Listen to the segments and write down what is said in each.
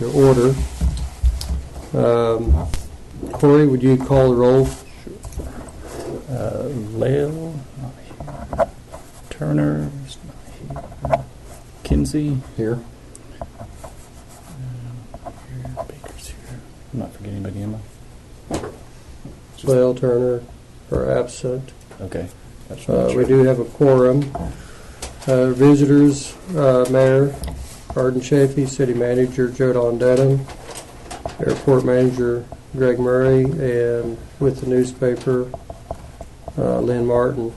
to order. Corey, would you call the roll? Lale, not here. Turner's not here. Kinsey. Here. Here. Baker's here. I'm not forgetting anybody, am I? Lale, Turner are absent. Okay. That's We do have a quorum. Visitors, Mayor Arden Chafee, City Manager Joe Don Dedham, Airport Manager Greg Murray, and with the newspaper, Lynn Martin.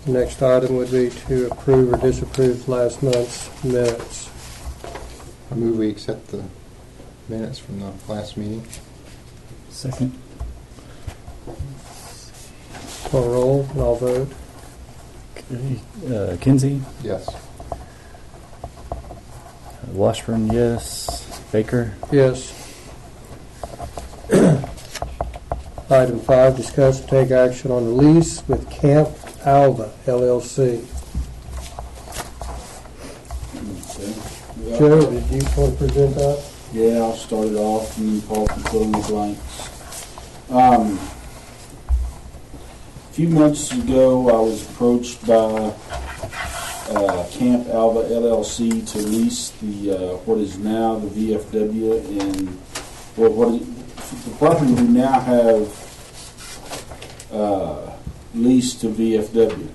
The next item would be to approve or disapprove last month's minutes. I move we accept the minutes from the last meeting. Second. Call roll, and I'll vote. Okay. Kinsey. Yes. Washburn, yes. Baker. Yes. Item 5, discuss and take action on the lease with Camp Alva, LLC. Okay. Joe, did you want to present that? Yeah, I'll start it off and then Paul can fill in the blanks. A few months ago, I was approached by Camp Alva LLC to lease the what is now the VFW, and the property we now have leased to VFW.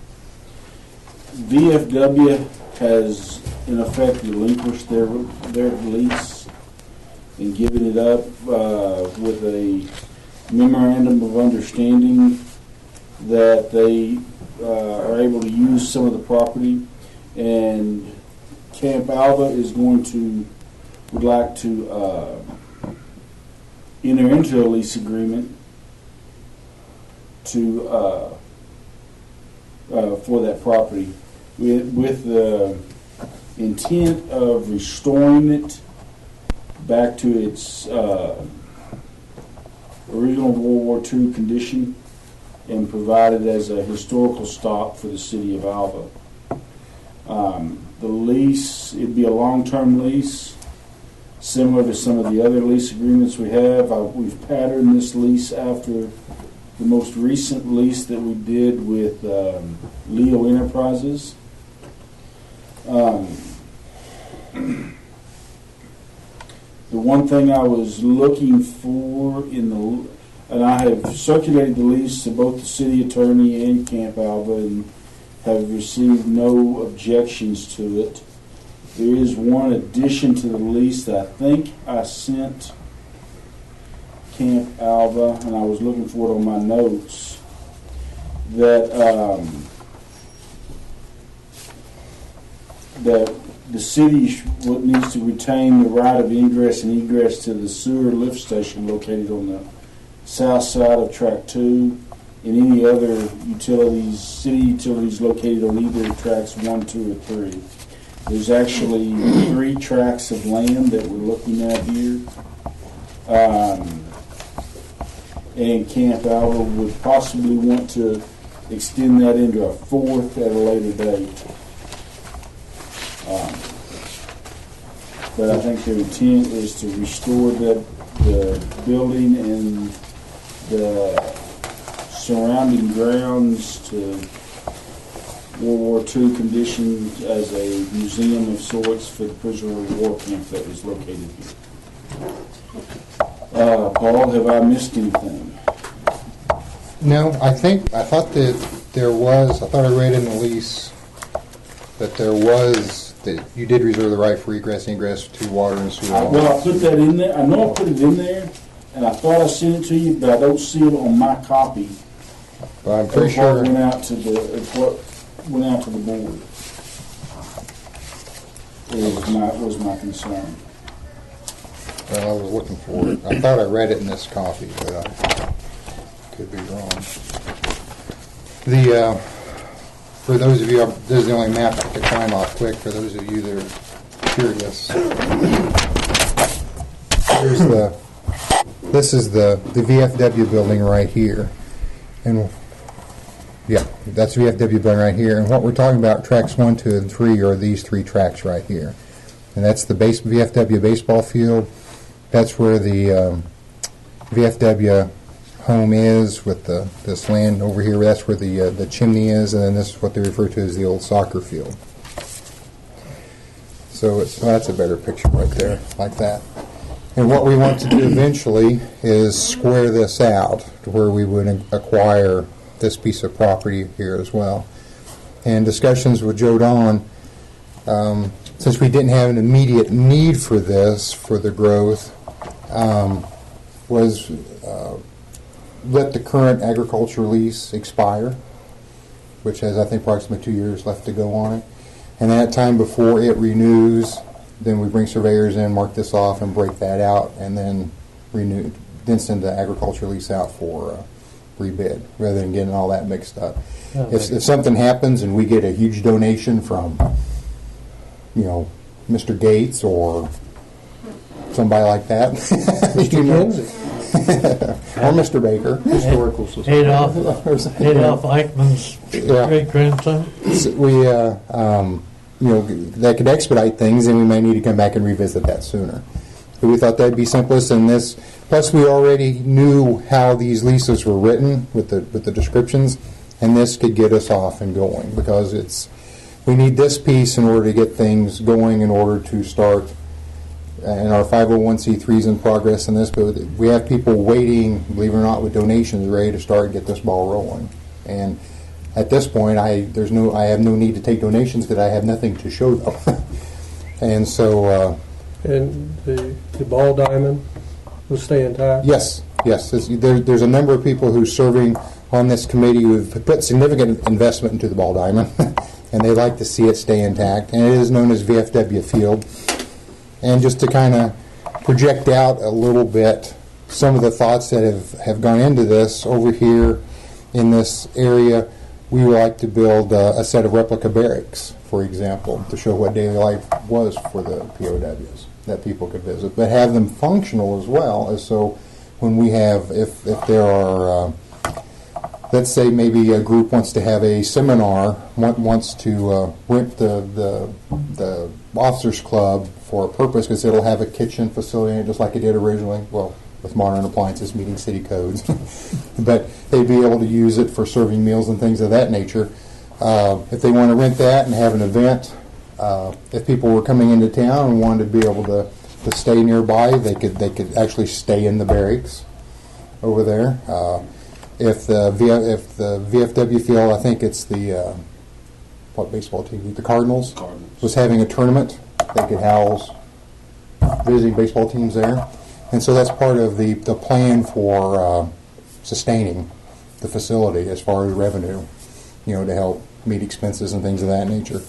VFW has in effect relinquished their lease and given it up with a memorandum of understanding that they are able to use some of the property, and Camp Alva would like to enter into a lease agreement for that property with the intent of restoring it back to its original World War II condition and provide it as a historical stop for the city of Alva. The lease, it'd be a long-term lease, similar to some of the other lease agreements we have. We've patterned this lease after the most recent lease that we did with Leo Enterprises. The one thing I was looking for and I have circulated the lease to both the city attorney and Camp Alva and have received no objections to it. There is one addition to the lease that I think I sent Camp Alva, and I was looking for it on my notes, that the city needs to retain the right of ingress and egress to the sewer lift station located on the south side of Track 2 and any other city utilities located on either tracks 1, 2, or 3. There's actually 3 tracts of land that we're looking at here. And Camp Alva would possibly want to extend that into a 4th at a later date. But I think their intent is to restore the building and the surrounding grounds to World War II conditions as a museum of sorts for the prisoner of war camp that is located here. Paul, have I missed anything? No, I thought I read in the lease that that you did reserve the right for egress and ingress to water and sewer. Well, I put that in there. I know I put it in there, and I thought I sent it to you, but I don't see it on my copy. But I'm pretty sure What went out to the board. Was my concern. I was looking for it. I thought I read it in this copy, but I could be wrong. For those of you, this is the only map I could find off quick. For those of you that are curious, here's This is the VFW building right here. And yeah, that's VFW building right here. And what we're talking about, tracks 1, 2, and 3 are these 3 tracks right here. And that's the VFW baseball field. That's where the VFW home is with this land over here. That's where the chimney is, and then this is what they refer to as the old soccer field. So that's a better picture right there, like that. And what we want to do eventually is square this out to where we would acquire this piece of property here as well. And discussions with Joe Don, since we didn't have an immediate need for this, for the growth, was let the current agriculture lease expire, which has, I think, approximately 2 years left to go on it. And that time before it renews, then we bring surveyors in, mark this off, and break that out, and then renew, then send the agriculture lease out for rebid, rather than getting all that mixed up. If something happens and we get a huge donation from, Mr. Gates or somebody like that, Mr. Kinsey. or Mr. Baker, Historical Society. Adolph Eichmann's great-grandson. That could expedite things, and we may need to come back and revisit that sooner. But we thought that'd be simplest, and this. Plus, we already knew how these leases were written with the descriptions, and this could get us off and going because we need this piece in order to get things going, in order to start. And our 501c3s in progress in this, but we have people waiting, believe it or not, with donations ready to start and get this ball rolling. And at this point, I have no need to take donations because I have nothing to show them. And so, And the ball diamond will stay intact? yes. There's a number of people who's serving on this committee who've put significant investment into the ball diamond, and they like to see it stay intact. And it is known as VFW Field. And just to kind of project out a little bit some of the thoughts that have gone into this, over here in this area, we would like to build a set of replica barracks, for example, to show what daily life was for the POWs that people could visit, but have them functional as well, as so when we have, if there are, let's say maybe a group wants to have a seminar, wants to rent the officers club for a purpose, because it'll have a kitchen facility in it just like it did originally, well, with modern appliances meeting city codes. But they'd be able to use it for serving meals and things of that nature. If they want to rent that and have an event, if people were coming into town and wanted to be able to stay nearby, they could actually stay in the barracks over there. If the VFW field, I think it's the what baseball team? The Cardinals was having a tournament. They could house visiting baseball teams there, and so that's part of the plan for sustaining the facility as far as revenue, to help meet expenses and things of that nature.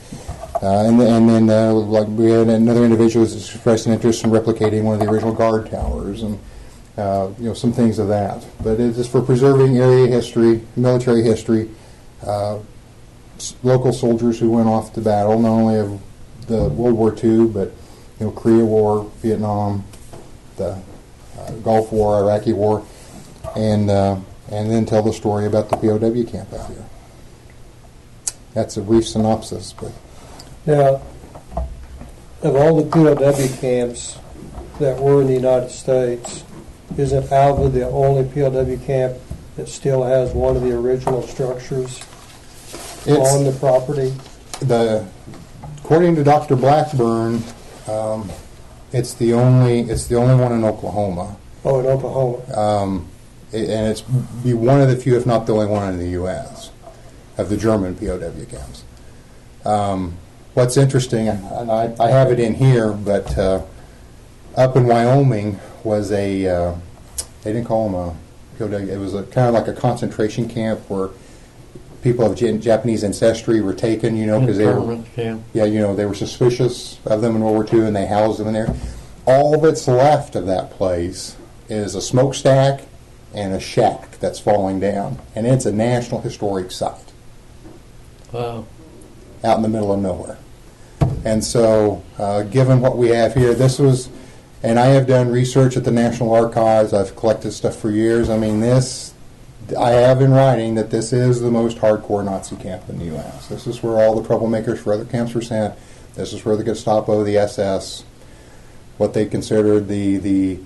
And then like we had another individual who's expressed an interest in replicating one of the original guard towers, and some things of that. But it is for preserving area history, military history, local soldiers who went off to battle, not only of the World War II, but Korea War, Vietnam, the Gulf War, Iraqi War, and then tell the story about the POW camp out here. That's a brief synopsis. But Now, of all the POW camps that were in the United States, isn't Alva the only POW camp that still has one of the original structures on the property? According to Dr. Blackburn, it's the only one in Oklahoma. Oh, in Oklahoma. And it's be one of the few, if not the only one in the U.S. of the German POW camps. What's interesting, and I have it in here, but up in Wyoming was they didn't call them a POW. It was kind of like a concentration camp where people of Japanese ancestry were taken, because they were suspicious of them in World War II, and they housed them in there. All that's left of that place is a smokestack and a shack that's falling down, and it's a National Historic Site. Wow. Out in the middle of nowhere. And so, given what we have here, this was, And I have done research at the National Archives. I've collected stuff for years. I mean, I have in writing that this is the most hardcore Nazi camp in the U.S. This is where all the troublemakers for other camps were sent. This is where the Gestapo, the SS, what they considered the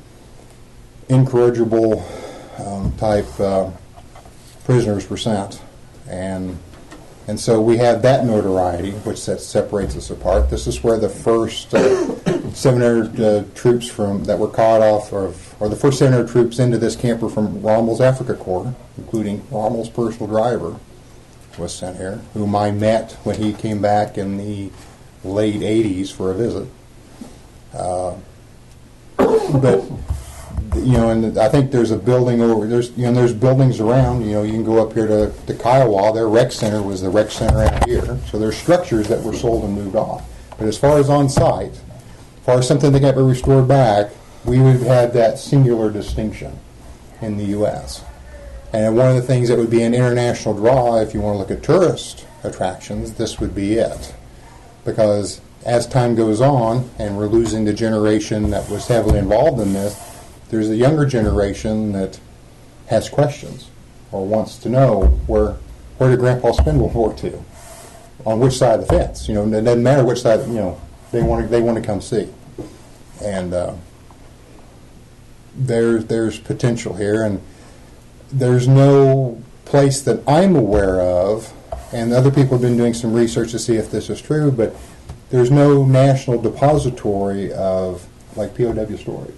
incorrigible type prisoners were sent. And so we have that notoriety, which separates us apart. This is where the first 700 troops that were caught off, or the first 700 troops into this camp were from Rommel's Africa Corps, including Rommel's personal driver was sent here, whom I met when he came back in the late 80s for a visit. But and I think there's a building there's buildings around. You can go up here to Kiowa. Their rec center was the rec center out here. So there's structures that were sold and moved off. But as far as on site, as far as something that got restored back, we would have that singular distinction in the U.S. And one of the things that would be an international draw, if you want to look at tourist attractions, this would be it. Because as time goes on, and we're losing the generation that was heavily involved in this, there's a younger generation that has questions or wants to know where did Grandpa spend World War II? On which side of the fence? It doesn't matter which side. They want to come see. And there's potential here, and there's no place that I'm aware of, and other people have been doing some research to see if this is true, but there's no national depository of like POW stories.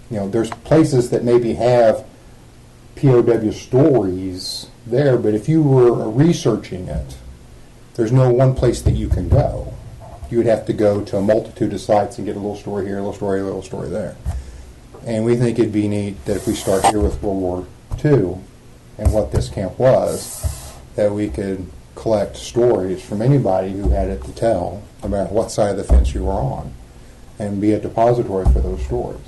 There's places that maybe have POW stories there, but if you were researching it, there's no one place that you can go. You would have to go to a multitude of sites and get a little story here, a little story, a little story there. And we think it'd be neat that if we start here with World War II and what this camp was, that we could collect stories from anybody who had it to tell about what side of the fence you were on and be a depository for those stories.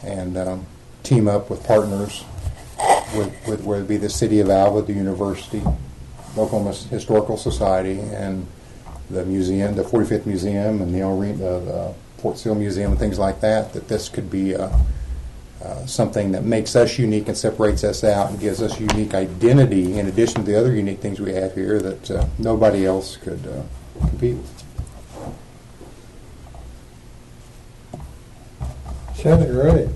And team up with partners, with whether it be the city of Alva, the university, Oklahoma Historical Society, and the museum, the 45th Museum, and the Fort Sill Museum, and things like that, that this could be something that makes us unique and separates us out and gives us unique identity in addition to the other unique things we have here that nobody else could compete with. Sounded great.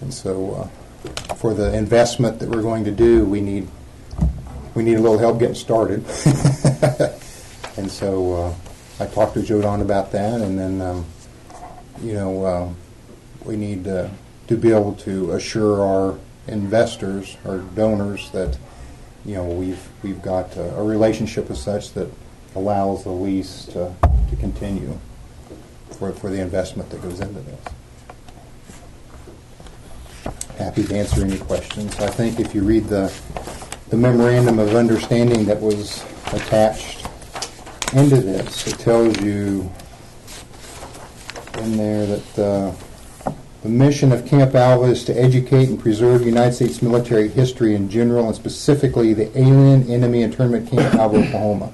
And so for the investment that we're going to do, we need a little help getting started. And so I talked to Joe Don about that, and then we need to be able to assure our investors, our donors, that we've got a relationship as such that allows the lease to continue for the investment that goes into this. Happy to answer any questions. I think if you read the memorandum of understanding that was attached into this, it tells you in there that the mission of Camp Alva is to educate and preserve United States military history in general, and specifically the Alien Enemy Internment Camp Alva, Oklahoma.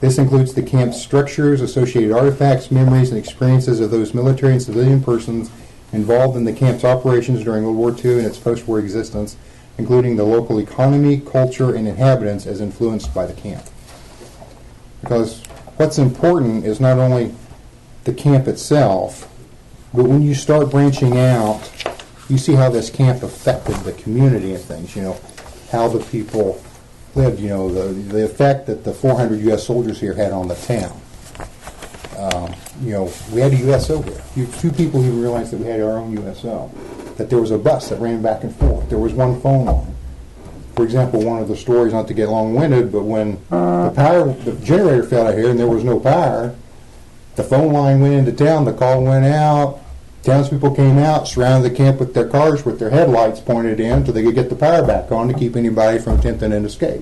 This includes the camp's structures, associated artifacts, memories, and experiences of those military and civilian persons involved in the camp's operations during World War II and its post-war existence, including the local economy, culture, and inhabitants as influenced by the camp. Because what's important is not only the camp itself, but when you start branching out, you see how this camp affected the community and things, how the people lived, the effect that the 400 U.S. soldiers here had on the town. We had a USO here. Few people even realized that we had our own USO, that there was a bus that ran back and forth. There was one phone line. For example, one of the stories, not to get long-winded, but when the generator fell out here and there was no power, the phone line went into town, the call went out, townspeople came out, surrounded the camp with their cars with their headlights pointed in so they could get the power back on to keep anybody from attempting an escape.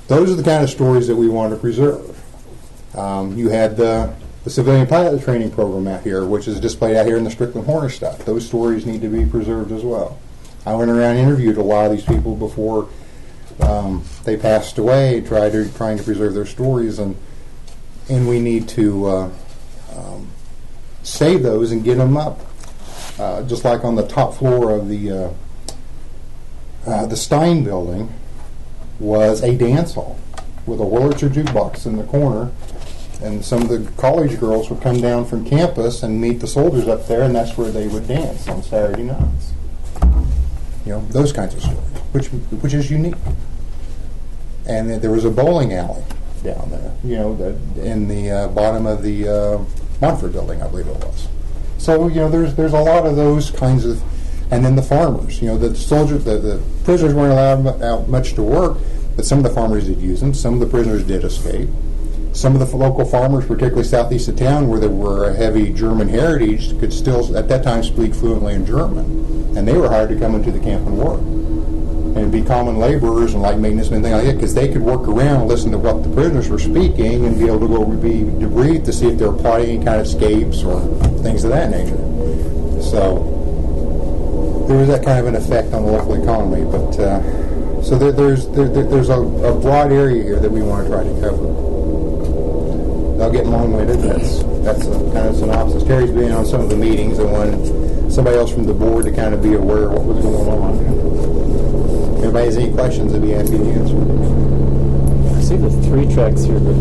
Those are the kind of stories that we want to preserve. You had the civilian pilot training program out here, which is displayed out here in the Strickland Horner stuff. Those stories need to be preserved as well. I went around and interviewed a lot of these people before they passed away, trying to preserve their stories, and we need to save those and get them up. Just like on the top floor of the Stein building was a dance hall with a Wurlitzer jukebox in the corner, and some of the college girls would come down from campus and meet the soldiers up there, and that's where they would dance on Saturday nights. You know, those kinds of stories, which is unique. And there was a bowling alley down there, you know, in the bottom of the Montfort building, I believe it was. So, you know, there's a lot of those kinds of, and then the farmers, you know, the soldiers, the prisoners weren't allowed out much to work, but some of the farmers did use them. Some of the prisoners did escape. Some of the local farmers, particularly southeast of town, where there were a heavy German heritage, could still, at that time, speak fluently in German. And they were hired to come into the camp and work. And be common laborers and light maintenance and things like that, because they could work around and listen to what the prisoners were speaking and be able to go be debriefed to see if they were plotting any kind of escapes or things of that nature. So there was that kind of an effect on the local economy. But so there's a broad area here that we want to try to cover. I'll get long-winded. That's a kind of synopsis. Terry's been on some of the meetings and wanted somebody else from the board to kind of be aware of what was going on. If anybody has any questions, I'd be happy to answer. I see the 3 tracks here, but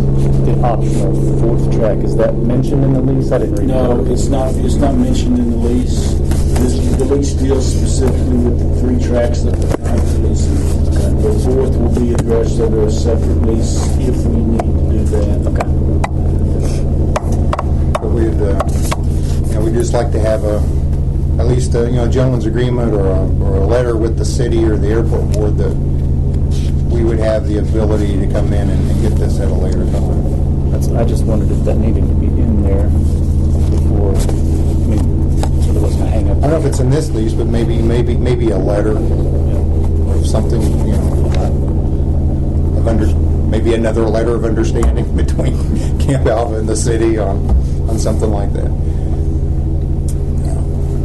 the optional 4th track, is that mentioned in the lease? I didn't read No, that. it's not mentioned in the lease. The lease deals specifically with the 3 tracks that we're currently leasing. The 4th will be addressed under a separate lease if we need to do that. Okay. But we'd just like to have at least a gentleman's agreement or a letter with the city or the airport board that we would have the ability to come in and get this at a later time. I just wondered if that needed to be in there before, so there wasn't a hang up. I don't know if it's in this lease, but maybe a letter or something, maybe another letter of understanding between Camp Alva and the city on something like that.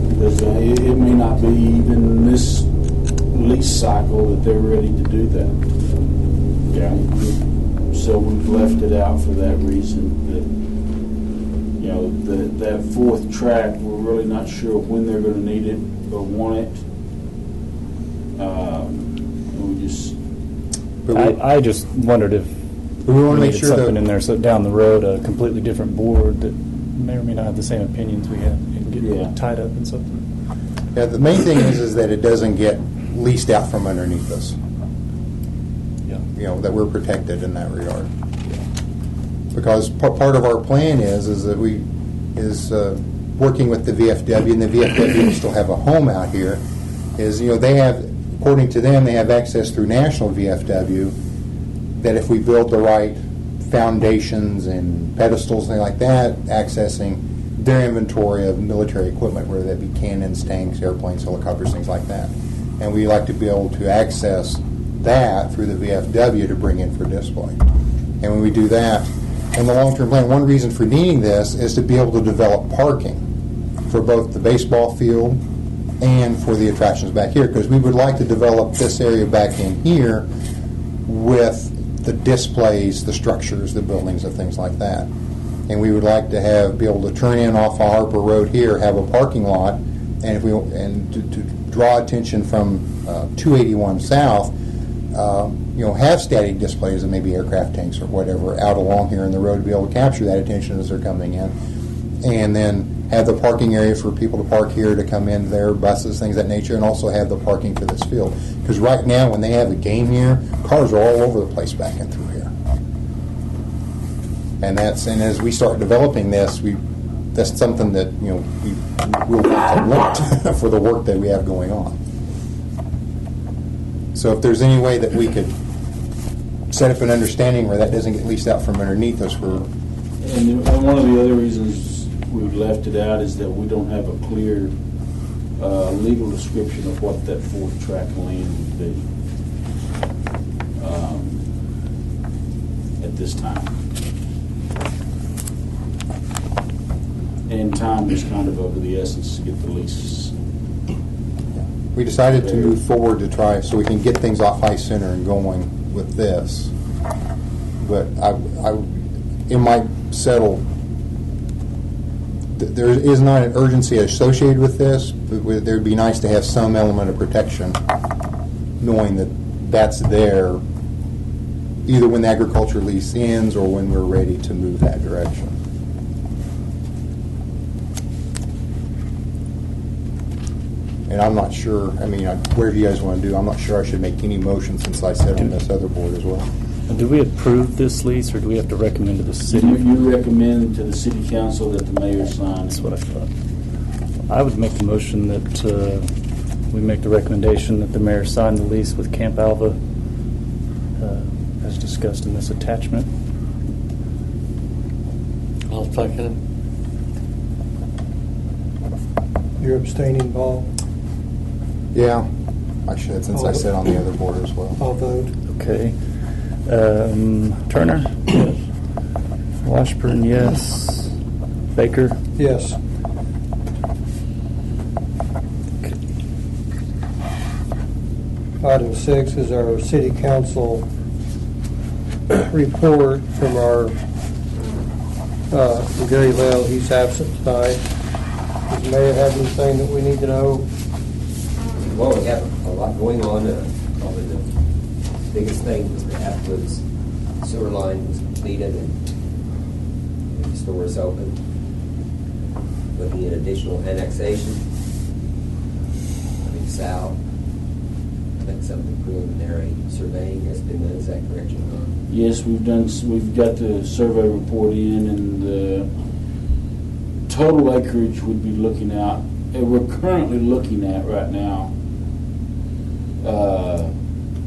Because it may not be even this lease cycle that they're ready to do that. Yeah. So we've left it out for that reason. That 4th track, we're really not sure when they're going to need it or want it. I just wondered if we want to make needed sure something that in there so down the road a completely different board that may or may not have the same opinions we have and get tied up in something. Yeah, the main thing is that it doesn't get leased out from underneath us. Yeah. That we're protected in that regard. Because part of our plan is that we working with the VFW, and the VFW still have a home out here. They have, according to them, they have access through National VFW. That if we build the right foundations and pedestals, things like that, accessing their inventory of military equipment, whether that be cannons, tanks, airplanes, helicopters, things like that. And we like to be able to access that through the VFW to bring in for display. And when we do that, in the long-term plan, one reason for needing this is to be able to develop parking for both the baseball field and for the attractions back here, because we would like to develop this area back in here with the displays, the structures, the buildings, and things like that. And we would like to be able to turn in off of Harper Road here, have a parking lot, and to draw attention from 281 South, have static displays and maybe aircraft tanks or whatever out along here in the road to be able to capture that attention as they're coming in, and then have the parking area for people to park here to come in there, buses, things of that nature, and also have the parking for this field. Because right now, when they have a game here, cars are all over the place back and through here. And as we start developing this, that's something that we'll want to limit for the work that we have going on. So if there's any way that we could set up an understanding where that doesn't get leased out from underneath us, And one of the other reasons we've left it out is that we don't have a clear legal description of what that 4th track of land would be at this time. And time is kind of of the essence to get the lease. we decided to move forward to try so we can get things off High Center and going with this. But it might settle there is not an urgency associated with this, but there'd be nice to have some element of protection, knowing that that's there either when the agriculture lease ends or when we're ready to move that direction. And I'm not sure, I mean, whatever you guys want to do, I'm not sure I should make any motion since I sit on this other board as well. And do we approve this lease, or do we have to recommend to the city? You recommend to the city council that the mayor sign. That's what I thought. I would make the motion that we make the recommendation that the mayor sign the lease with Camp Alva as discussed in this attachment. I'll second You're abstaining, Paul? Yeah, I should, since I sit on the other board as well. I'll vote. Okay. Turner? Yes. Washburn, yes. Baker? Yes. Item 6 is our city council report from our from Gary Lell. He's absent tonight. Does the mayor have anything that we need to know? Well, we have a lot going on. Probably the biggest thing was the Atwood's sewer line was completed and the store is open. Looking at additional annexation. Coming south. I think some of the preliminary surveying has been done. Is that correct, John? Yes, we've got the survey report in, and the total acreage would be looking out, and we're currently looking at right now,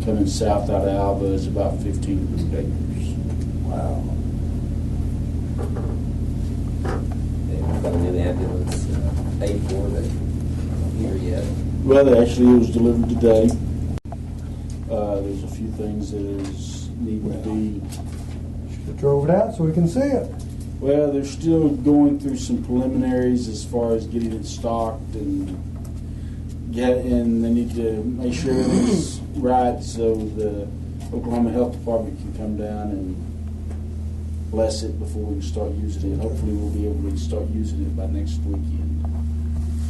coming south out of Alva is about 1,500 acres. Wow. They've got a new ambulance paid for, but not here yet. Well, actually, it was delivered today. There's a few things that is needing to be. Should have drove it out so we can see it. Well, they're still going through some preliminaries as far as getting it stocked and they need to make sure everything's right so the Oklahoma Health Department can come down and bless it before we can start using it. Hopefully we'll be able to start using it by next weekend.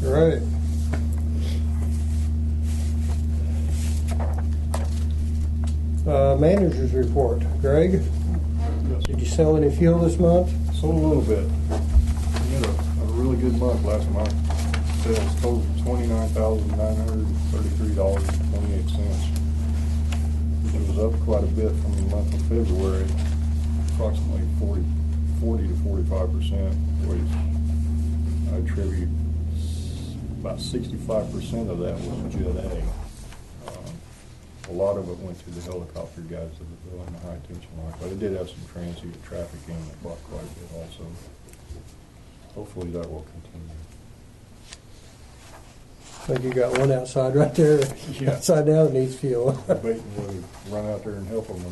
All right. Manager's report. Greg, did you sell any fuel this month? Sold a little bit. We had a really good month last month. Sales totaled $29,933.28, which was up quite a bit from the month of February, approximately 40 to 45%, which I attribute about 65% of that was Jet A. A lot of it went to the helicopter guys that were building the high tension line, but it did have some transient traffic in that bought quite a bit also. Hopefully that will continue. I think you got one outside right there. Yeah. Outside now that needs fuel. Debating whether to run out there and help them or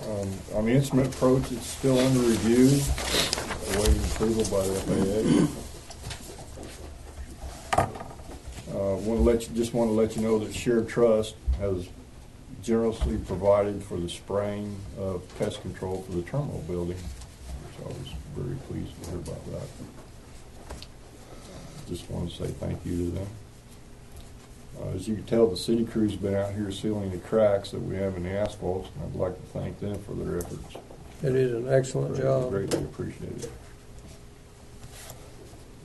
not. On the instrument approach, it's still under review, awaiting approval by the FAA. Just want to let you know that Shared Trust has generously provided for the spraying of pest control for the terminal building, which I was very pleased to hear about that. Just want to say thank you to them. As you can tell, the city crew's been out here sealing the cracks that we have in the asphalt, and I'd like to thank them for their efforts. It is an excellent job. Greatly appreciated.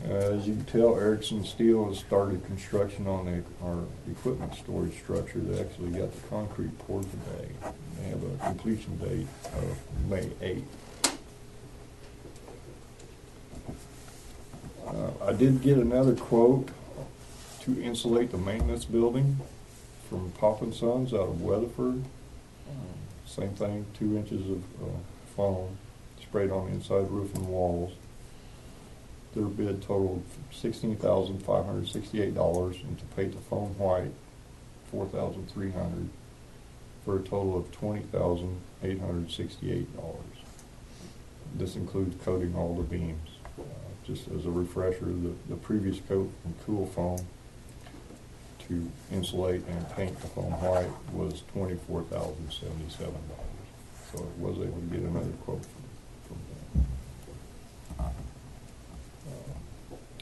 As you can tell, Erickson Steel has started construction on our equipment storage structure. They actually got the concrete poured today. They have a completion date of May 8th. I did get another quote to insulate the maintenance building from Pop & Sons out of Weatherford. Same thing, 2 inches of foam sprayed on the inside roof and walls. Their bid totaled $16,568, and to paint the foam white, $4,300, for a total of $20,868. This includes coating all the beams. Just as a refresher, the previous coat from Cool Foam to insulate and paint the foam white was $24,077. So I was able to get another quote from them.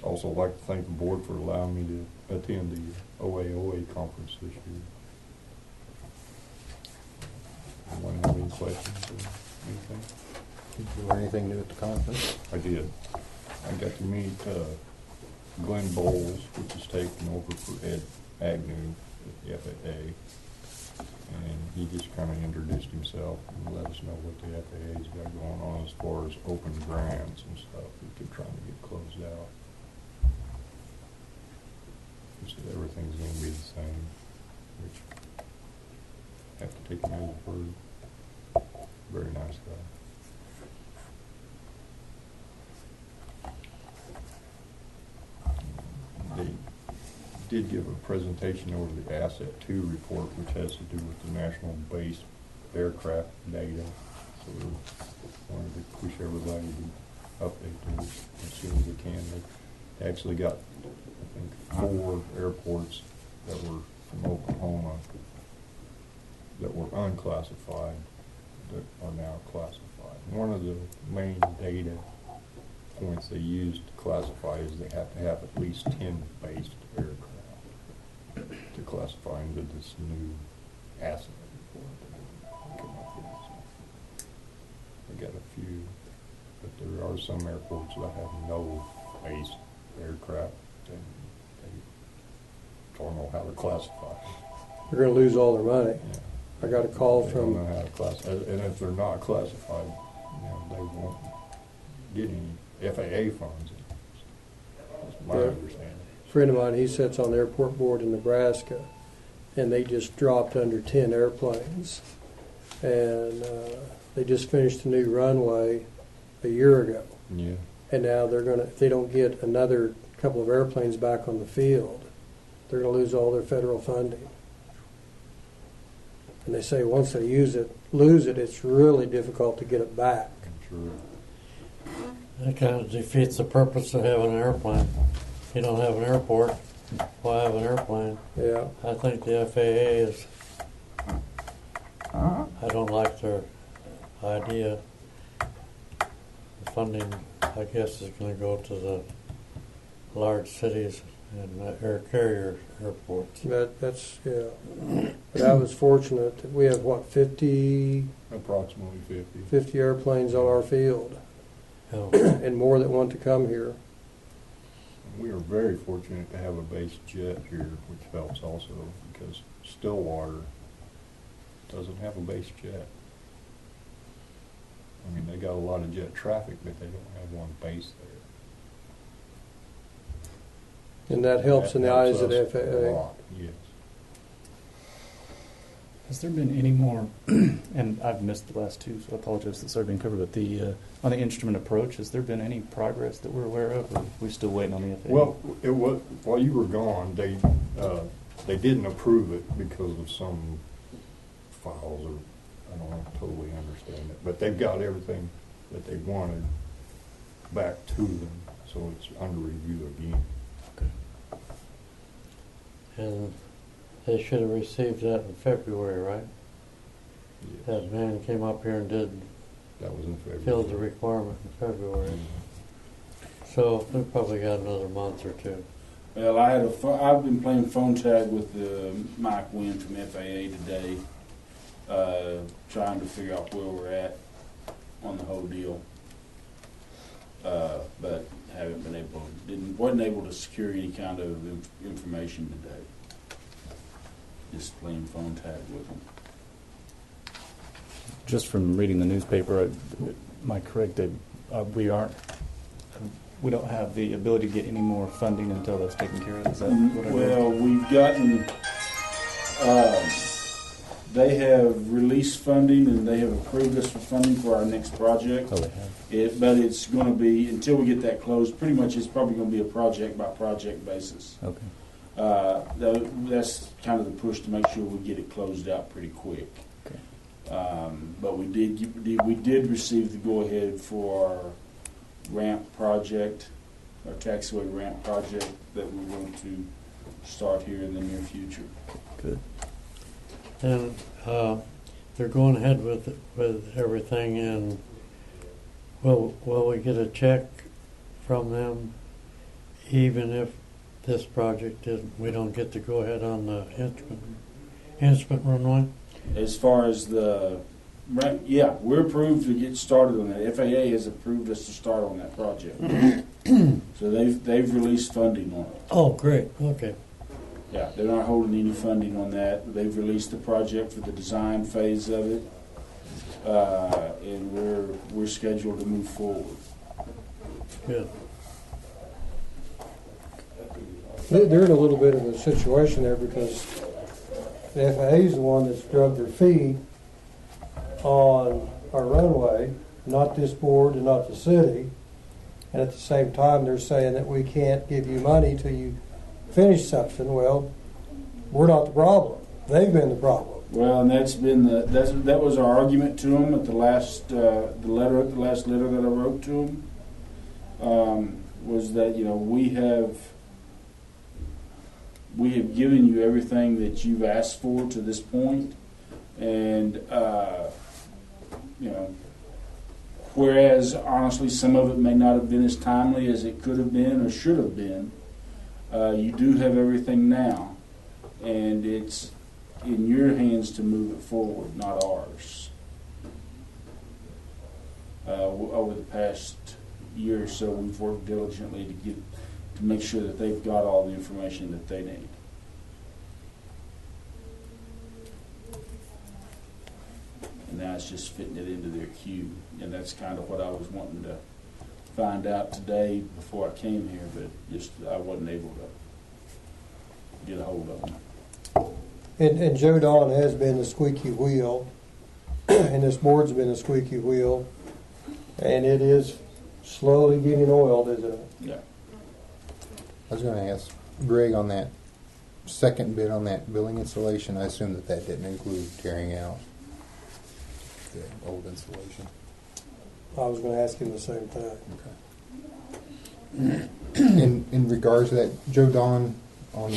Also like to thank the board for allowing me to attend the OAOA conference this year. Anyone have any questions or anything? Did you learn anything new at the conference? I did. I got to meet Glenn Bowles, which is taking over for Ed Agnew at the FAA. And he just kind of introduced himself and let us know what the FAA's got going on as far as open grants and stuff that they're trying to get closed out. He said everything's going to be the same, which I have to take him as a word. Very nice guy. They did give a presentation over the Asset 2 report, which has to do with the National Base Aircraft data. So we wanted to push everybody to update those as soon as they can. They actually got, I think, 4 airports that were from Oklahoma that were unclassified that are now classified. One of the main data points they use to classify is they have to have at least 10 based aircraft to classify into this new asset report. They got a few, but there are some airports that have no based aircraft, and they don't know how to classify. They're going to lose all their money. Yeah. I got a call They from don't know how to classify, and if they're not classified, they won't get any FAA funds. That's my Yeah. understanding. a friend of mine. He sits on the airport board in Nebraska, and they just dropped under 10 airplanes. And they just finished a new runway a year ago. Yeah. And now they're going to, if they don't get another couple of airplanes back on the field, they're going to lose all their federal funding. And they say once they lose it, it's really difficult to get it back. I'm sure. That kind of defeats the purpose of having an airplane. You don't have an airport, why have an airplane? Yeah. I think the FAA is, I don't like their idea. The funding, I guess, is going to go to the large cities and air carrier airports. That's yeah. But I was fortunate that we have, what, 50 Approximately 50. airplanes on our field, Oh. and more that want to come here. We are very fortunate to have a base jet here, which helps also, because Stillwater doesn't have a base jet. I mean, they got a lot of jet traffic, but they don't have one base there. And that helps in the eyes of the us a FAA. lot, yes. Has there been any more, and I've missed the last two, so I apologize that's already been covered, but on the instrument approach, has there been any progress that we're aware of, or are we still waiting on the FAA? Well, it was, while you were gone, they didn't approve it because of some files, or I don't totally understand it, but they've got everything that they wanted back to them, so it's under review again. And they should have received that in February, right? Yes. That man came up here and That was in February. filled the requirement in February. So we probably got another month or two. Well, I've been playing phone tag with Mike Wynn from FAA today, trying to figure out where we're at on the whole deal. But wasn't able to secure any kind of information today. Just playing phone tag with him. Just from reading the newspaper, am I correct that we don't have the ability to get any more funding until that's taken care of? Is that what I read? Well, we've gotten, they have released funding and they have approved us for funding for our next project. Oh, they have. But it's going to be, until we get that closed, pretty much it's probably going to be a project by project basis. Okay. That's kind of the push to make sure we get it closed out pretty quick. Okay. But we did receive the go-ahead for our ramp project, our taxiway ramp project that we're going to start here in the near future. Good. And they're going ahead with everything, and will we get a check from them even if this project isn't, we don't get to go ahead on the instrument runway? As far as yeah, we're approved to get started on that. FAA has approved us to start on that project. So they've released funding on it. Oh, great, okay. Yeah, they're not holding any funding on that. They've released the project for the design phase of it, and we're scheduled to move forward. Good. They're in a little bit of a situation there because the FAA is the one that's drug their feet on our runway, not this board and not the city. And at the same time, they're saying that we can't give you money till you finish something. Well, we're not the problem. They've been the problem. Well, and that was our argument to them at the last letter that I wrote to them, was that we have given you everything that you've asked for to this point, and whereas honestly some of it may not have been as timely as it could have been or should have been, you do have everything now, and it's in your hands to move it forward, not ours. Over the past year or so, we've worked diligently to make sure that they've got all the information that they need. And now it's just fitting it into their queue, and that's kind of what I was wanting to find out today before I came here, but just I wasn't able to get a hold of them. And Joe Don has been the squeaky wheel, and this board's been the squeaky wheel, and it is slowly getting oiled, isn't it? Yeah. I was going to ask Greg on that second bid on that building installation. I assume that didn't include tearing out the old installation. I was going to ask him the same thing. Okay. In regards to that, Joe Don, on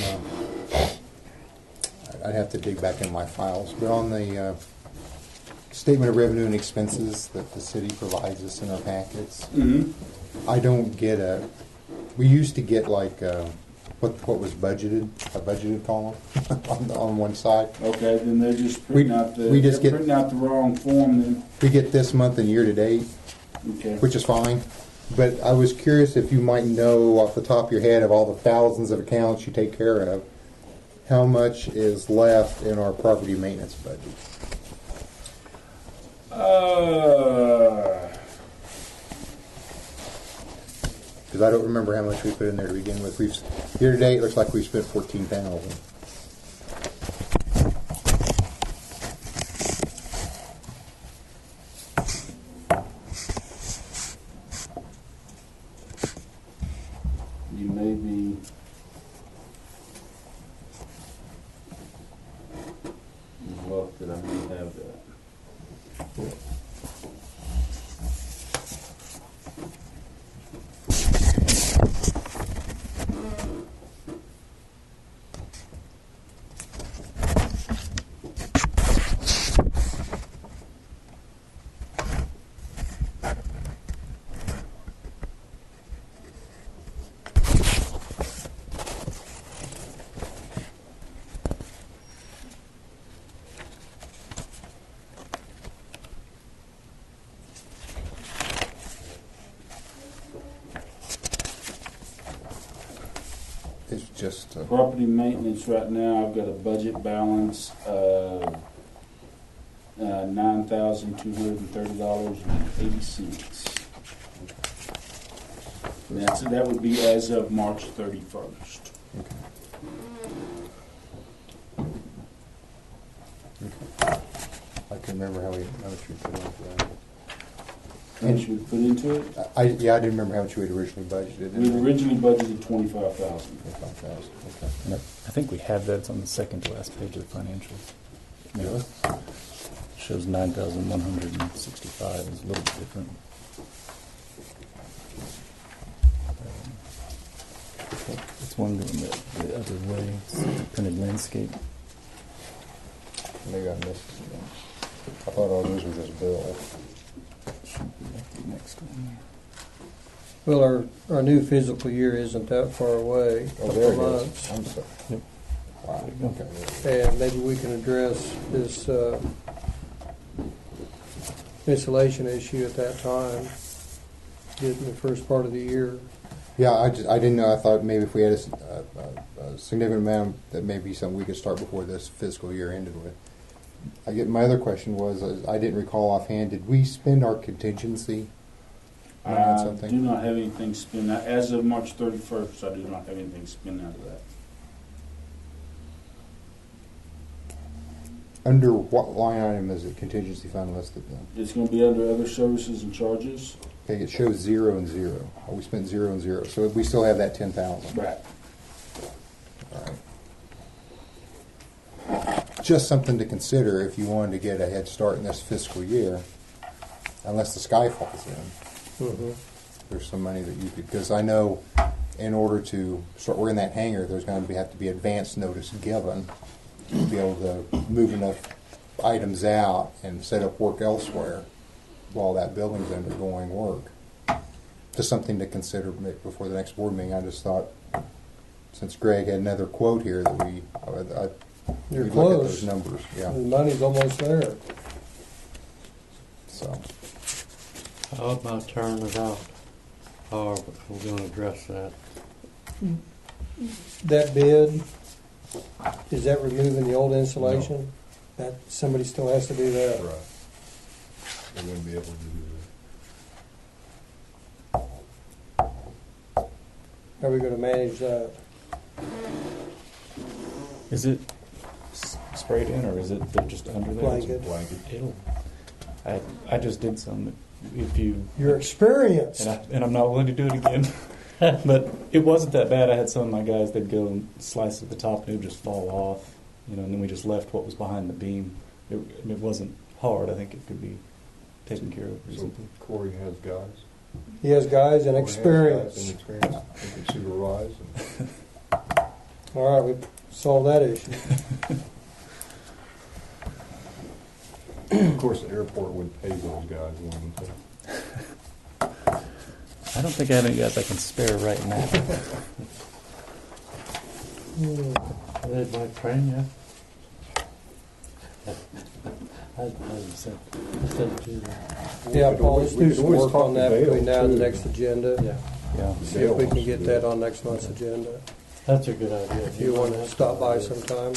I'd have to dig back in my files, but on the statement of revenue and expenses that the city provides us in our packets, I don't get we used to get like what was budgeted, a budgeted column on one side. Okay, then they're just printing out the wrong form then. We get this month and year to date, Okay. which is fine. But I was curious if you might know off the top of your head of all the thousands of accounts you take care of, how much is left in our property maintenance budget? Because I don't remember how much we put in there to begin with. Year to date, it looks like we spent $14,000. You may be luck that I may have that. It's just Property maintenance right now, I've got a budget balance of $9,230.80. That would be as of March 31st. okay. I can remember how much we put into that. How much we put into it? I didn't remember how much we had originally budgeted. We had originally budgeted $25,000. $25,000. Okay. And I think we have that. It's on the second to last page of the financials. Really? Shows 9,165. It's a little bit different. It's one going the other way. It's printed landscape. Maybe I missed it. I thought all those were just bills. Should be like the next one. Well, our new physical year isn't that far away, Oh, couple there of it months. is. I'm sorry. Yep. Wow, okay. And maybe we can address this insulation issue at that time, get in the first part of the year. Yeah, I didn't know. I thought maybe if we had a significant amount, that may be something we could start before this fiscal year ended with. My other question was, I didn't recall offhand, did we spend our contingency money on I something? do not have anything spent out. As of March 31st, I do not have anything spent out of that. Under what line item is it contingency fund listed then? It's going to be under other services and charges. Okay, it shows 0 and 0. Oh, we spent 0 and 0, so we still have that 10,000. Right. All right. Just something to consider if you wanted to get a head start in this fiscal year, unless the sky falls in. Mm-hmm. There's some money that you could, because I know in order to start working that hangar, there's going to have to be advance notice given to be able to move enough items out and set up work elsewhere while that building's undergoing work. Just something to consider before the next board meeting. I just thought, since Greg had another quote here, that You're we'd look at close. those numbers. Yeah. The money's almost there. So How about tearing it out? How are we going to address that? That bid, is that removing the old insulation? That somebody still has to do that. Right. They wouldn't be able to do How are we going to manage that? Is it sprayed in, or is it they're just under there? Blanket. blanket. It'll. I just did some. If you Your experience. and I'm not willing to do it again. But it wasn't that bad. I had some of my guys that'd go and slice at the top and it would just fall off, and then we just left what was behind the beam. It wasn't hard. I think it could be taken care of So reasonably. Corey has guys. He has guys and Corey has experience. guys and experience. He can supervise. And All right, we solved that issue. of course, the airport would pay those guys, wouldn't they? I don't think I have any guys I can spare right now. They might train you. I said to Yeah, could Paul, always- let's we do could some always work talk on to that Dale, between now and the too. next agenda. Yeah. See if we can get that on next month's agenda. That's a good idea. If you want to stop by sometime.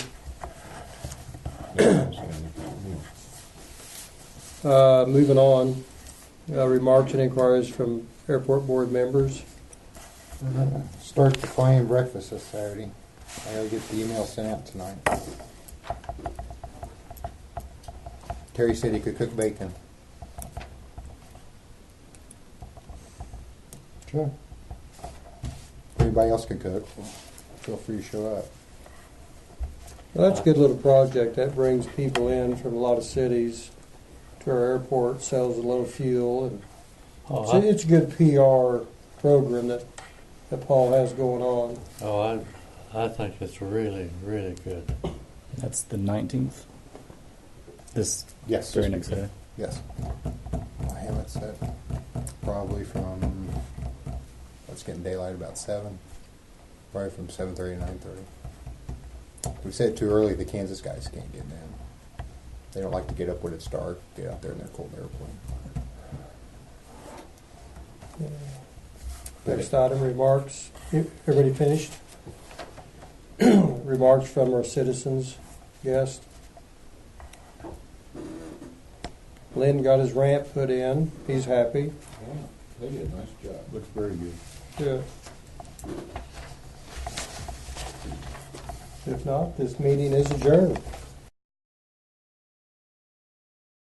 Moving on, remarks and inquiries from airport board members. start the flying breakfast this Saturday. I gotta get the email sent out tonight. Terry said he could cook bacon. Sure. If anybody else can cook, feel free to show up. Well, that's a good little project. That brings people in from a lot of cities to our airport, sells a little fuel, and it's a good PR program that Paul has going on. I think it's really, really good. That's the 19th. This Yes. very next day. Yes. I have it set probably from, it's getting daylight about 7. Probably from 7:30 to 9:30. If we set it too early, the Kansas guys can't get in. They don't like to get up when it's dark, get out there in their cold airplane. Next item, remarks. Everybody finished? Remarks from our citizens, guests. Lynn got his ramp put in. He's happy. They did a nice job. Looks very good. Good. If not, this meeting is adjourned.